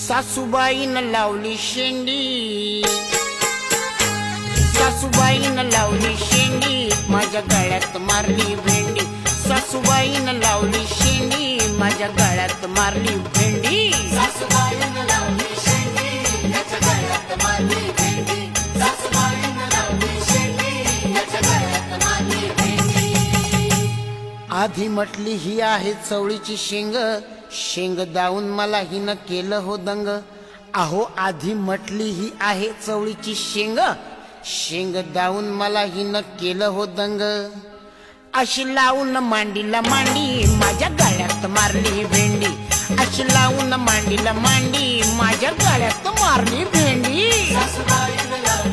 सासूबाईनं लावली शेंडी, सासूबाईनं लावली शेंडी, माझ्या गळ्यात मारली भेंडी. सासूबाईनं लावली शेंडी, माझ्या गळ्यात मारली भेंडी. सासूबाईनं लावली शेंडी, याच्या गळ्यात मारली भेंडी. सासूबाईनं लावली शेंडी, याच्या गळ्यात मारली भेंडी. आधी म्हटली ही आहे चवळीची शेंग, शेंग दावून मला हिनं केलं हो दंग. अहो आधी म्हटली ही आहे चवळीची शेंग, शेंग दावून मला हिनं केलं हो दंग. अशी लावून मांडीला मांडी, माझ्या गळ्यात मारली भेंडी. अशी लावून मांडीला मांडी, माझ्या गळ्यात मारली भेंडी. सासूबाईनं लावली